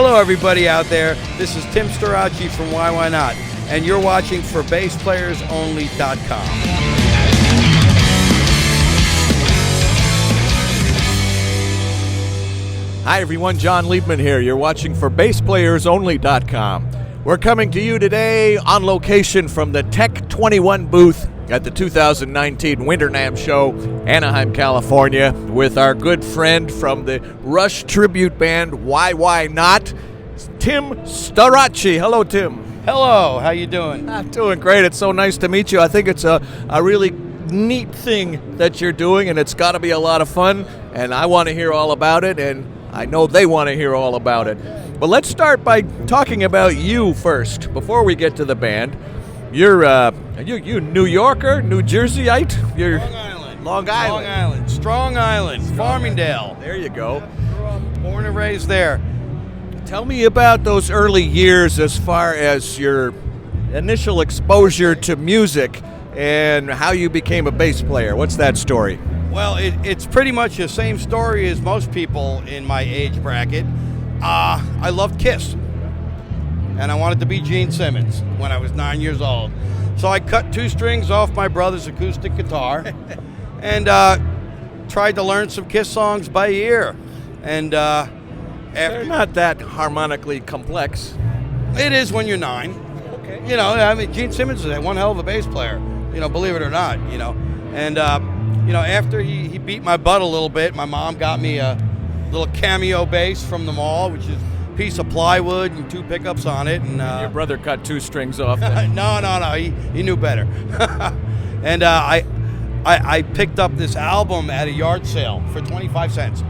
Hello, everybody out there. This is Tim Starace from YYNOT, and you're watching for BassPlayersOnly.com. Hi everyone, John Liebman here. You're watching for BassPlayersOnly.com. We're coming to you today on location from the Tech 21 booth at the 2019 Winter NAMM Show, Anaheim, California, with our good friend from the Rush tribute band YYNOT, Tim Starace. Hello, Tim. Hello, how you doing? I'm doing great. It's so nice to meet you. I think it's a really neat thing that you're doing, and it's got to be a lot of fun, and I want to hear all about it, and I know they want to hear all about it. But let's start by talking about you first, before we get to the band. You're you New Yorker, New Jerseyite? You're Long Island. Strong Island. Farmingdale. There you go. Grew up, born and raised there. Tell me about those early years as far as your initial exposure to music and how you became a bass player. What's that story? Well, it's pretty much the same story as most people in my age bracket. I loved Kiss, and I wanted to be Gene Simmons when I was 9 years old. So I cut 2 strings off my brother's acoustic guitar and tried to learn some Kiss songs by ear. And they're not that harmonically complex. It is when you're 9. Okay. You know, I mean, Gene Simmons is one hell of a bass player, you know, believe it or not, you know. And, you know, after he beat my butt a little bit, my mom got me a little cameo bass from the mall, which is a piece of plywood and 2 pickups on it. And your brother cut 2 strings off. No, he knew better. And I picked up this album at a yard sale for 25 cents.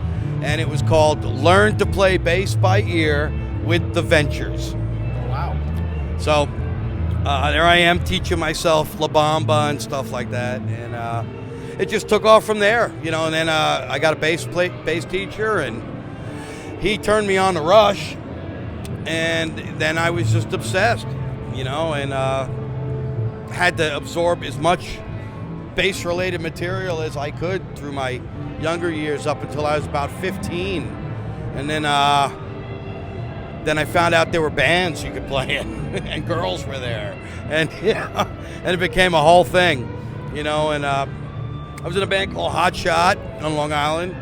And it was called Learn to Play Bass by Ear with the Ventures. Wow. So there I am teaching myself La Bamba and stuff like that. And it just took off from there, you know. And then I got a bass teacher, and he turned me on to Rush. And then I was just obsessed, you know, and had to absorb as much bass-related material as I could through my younger years up until I was about 15. And then I found out there were bands you could play in, and girls were there. And, yeah, and it became a whole thing, you know. And I was in a band called Hot Shot on Long Island.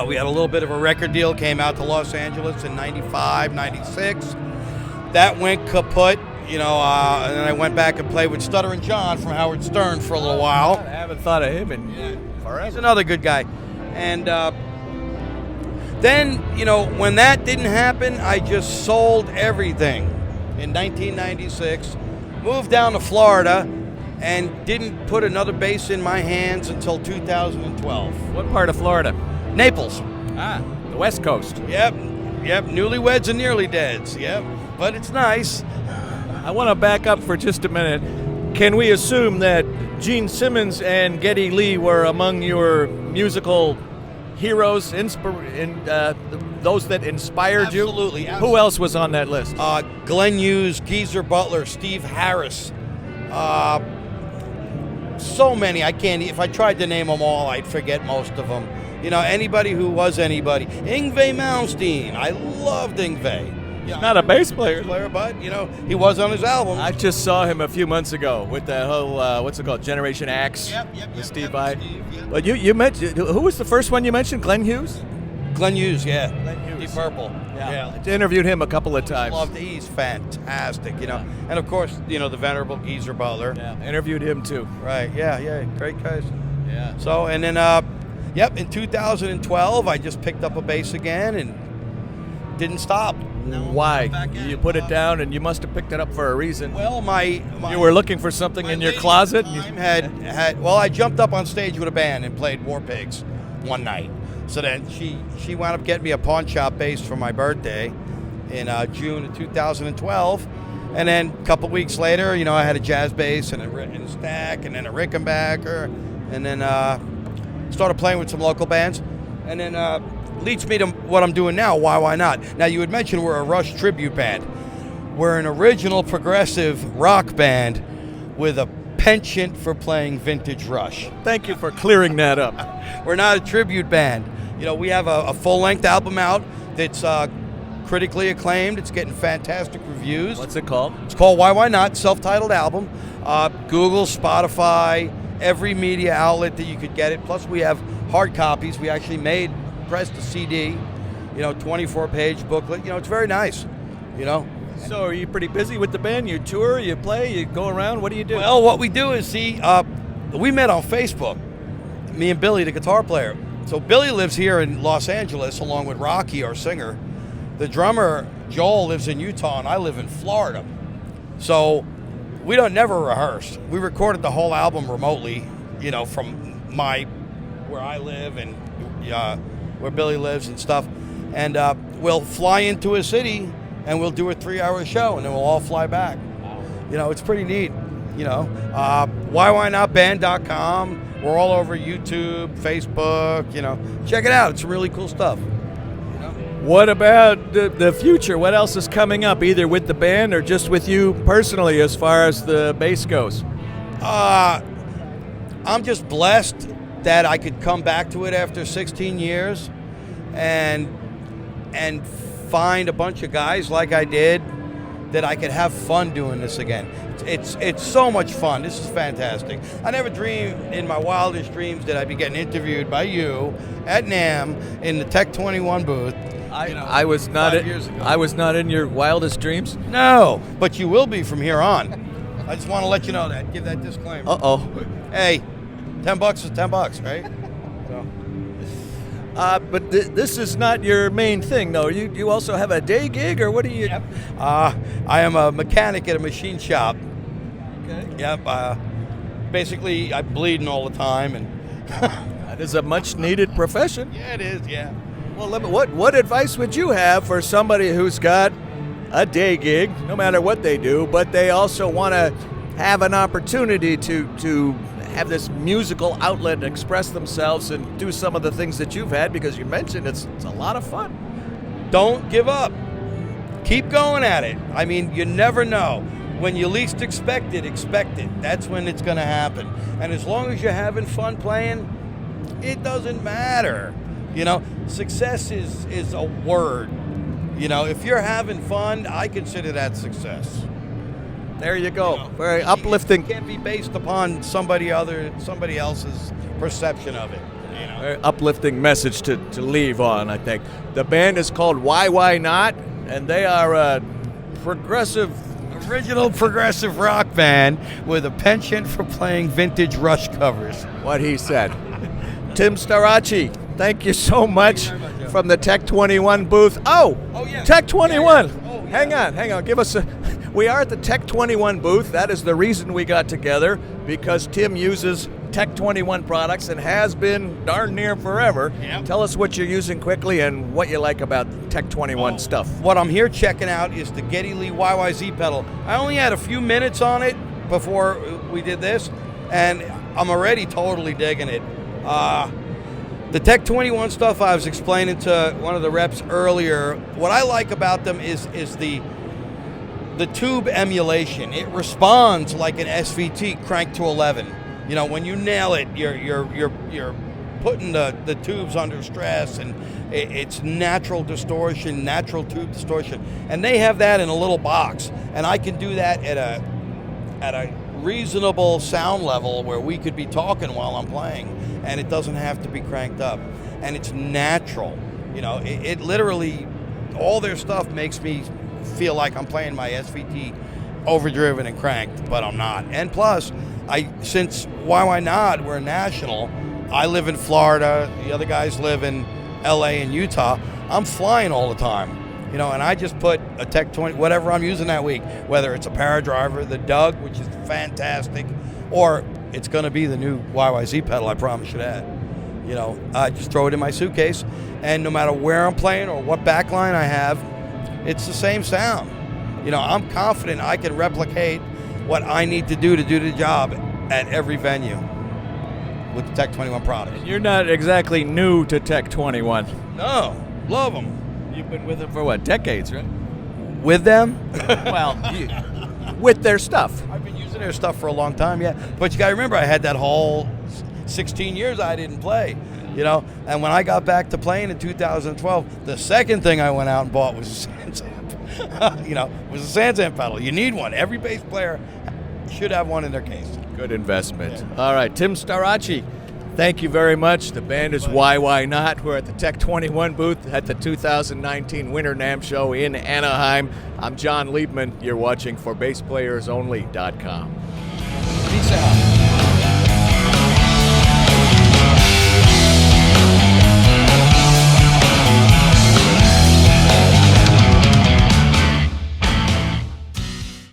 We had a little bit of a record deal, came out to Los Angeles in 95, 96. That went kaput. You know, and then I went back and played with Stuttering John from Howard Stern for a little while. I haven't thought of him in forever. He's another good guy. And then, you know, when that didn't happen, I just sold everything in 1996, moved down to Florida, and didn't put another bass in my hands until 2012. What part of Florida? Naples. The West Coast. Yep, newlyweds and nearly deads, yep, but it's nice. I want to back up for just a minute. Can we assume that Gene Simmons and Geddy Lee were among your musical heroes, those that inspired you? Absolutely. Who else was on that list? Glenn Hughes, Geezer Butler, Steve Harris. So many. I can't. If I tried to name them all, I'd forget most of them. You know, anybody who was anybody. Yngwie Malmsteen. I loved Yngwie. He's not a bass player. But, you know, he was on his album. I just saw him a few months ago with that whole, what's it called, Generation Axe with Steve Vai. But you mentioned, who was the first one you mentioned, Glenn Hughes? Glenn Hughes, yeah. Glenn Hughes. Deep Purple. Yeah. I interviewed him a couple of times. He's fantastic, you know. And, of course, you know, the venerable Geezer Butler. Yeah, interviewed him too. Right, yeah, great guys. Yeah. So, and then, in 2012, I just picked up a bass again and didn't stop. Why? You put it down, and you must have picked it up for a reason. Well, you were looking for something in your closet. I jumped up on stage with a band and played War Pigs one night. So then she wound up getting me a pawn shop bass for my birthday in June of 2012, and then a couple weeks later, you know, I had a jazz bass and a stack, and then a Rickenbacker, and then started playing with some local bands, and then. Leads me to what I'm doing now, YYNOT. Now, you had mentioned we're a Rush tribute band. We're an original progressive rock band with a penchant for playing vintage Rush. Thank you for clearing that up. We're not a tribute band. You know, we have a full-length album out. It's critically acclaimed. It's getting fantastic reviews. What's it called? It's called Why Not, self-titled album. Google, Spotify, every media outlet that you could get it. Plus we have hard copies. We actually pressed a CD, 24-page booklet. It's very nice, So are you pretty busy with the band? You tour, you play, you go around? What do you do? Well, what we do is, we met on Facebook, me and Billy, the guitar player. So Billy lives here in Los Angeles along with Rocky, our singer. The drummer, Joel, lives in Utah, and I live in Florida. So we don't never rehearse. We recorded the whole album remotely, from where I live and where Billy lives and stuff. And we'll fly into a city and we'll do a 3-hour show, and then we'll all fly back. It's pretty neat. YYNotBand.com. We're all over YouTube, Facebook. Check it out. It's really cool stuff. What about the future? What else is coming up, either with the band or just with you personally as far as the bass goes? I'm just blessed that I could come back to it after 16 years and find a bunch of guys like I did that I could have fun doing this again. It's so much fun. This is fantastic. I never dreamed in my wildest dreams that I'd be getting interviewed by you at NAMM in the Tech 21 booth. I was not 5 years ago. I was not in your wildest dreams. No, but you will be from here on. I just want to let you know that. Give that disclaimer. Uh-oh. Hey, $10 is $10, right? So. But this is not your main thing, though. You also have a day gig, or what do you? Yep. I am a mechanic at a machine shop. Okay. Yep. Basically, I'm bleeding all the time, and That is a much-needed profession. yeah, it is. Yeah. Well, what advice would you have for somebody who's got a day gig, no matter what they do, but they also want to have an opportunity to have this musical outlet and express themselves and do some of the things that you've had, because you mentioned it's a lot of fun. Don't give up. Keep going at it. I mean, you never know. When you least expect it. That's when it's going to happen. And as long as you're having fun playing, it doesn't matter. Success is a word. If you're having fun, I consider that success. There you go. Very uplifting. It can't be based upon somebody else's perception of it. Very uplifting message to leave on, I think. The band is called YYNOT, and they are a Original progressive rock band with a penchant for playing vintage Rush covers. what he said. Tim Starace, thank you so much from the Tech 21 booth. Oh, yeah. Tech 21. Yeah. Oh, yeah. Hang on. Give us we are at the Tech 21 booth. That is the reason we got together, because Tim uses Tech 21 products and has been darn near forever. Yep. Tell us what you're using quickly and what you like about Tech 21 stuff. What I'm here checking out is the Geddy Lee YYZ pedal. I only had a few minutes on it before we did this, and I'm already totally digging it. The Tech 21 stuff I was explaining to one of the reps earlier. What I like about them is the tube emulation. It responds like an SVT cranked to 11. When you nail it, you're putting the tubes under stress, and it's natural distortion, natural tube distortion, and they have that in a little box, and I can do that at a reasonable sound level where we could be talking while I'm playing, and it doesn't have to be cranked up, and it's natural. It literally, all their stuff makes me feel like I'm playing my SVT overdriven and cranked, but I'm not. And plus, since YYNOT, we're national. I live in Florida. The other guys live in LA and Utah. I'm flying all the time, and I just put a Tech 20, whatever I'm using that week, whether it's a Paradriver, the Doug, which is fantastic, or it's going to be the new YYZ pedal, I promise you that. I just throw it in my suitcase, and no matter where I'm playing or what backline I have, it's the same sound. I'm confident I can replicate what I need to do the job at every venue with the Tech 21 products. You're not exactly new to Tech 21. No, love them. You've been with them for what, decades, right? With them? Well, with their stuff. I've been using their stuff for a long time, yeah. But you got to remember, I had that whole 16 years I didn't play. You know, and when I got back to playing in 2012, the second thing I went out and bought was a SanSamp. You know, was a SanSamp pedal. You need one. Every bass player should have one in their case. Good investment. Yeah. All right, Tim Starace, thank you very much. The band is YYNOT. We're at the Tech 21 booth at the 2019 Winter NAMM Show in Anaheim. I'm John Liebman. You're watching for BassPlayersOnly.com. Peace out.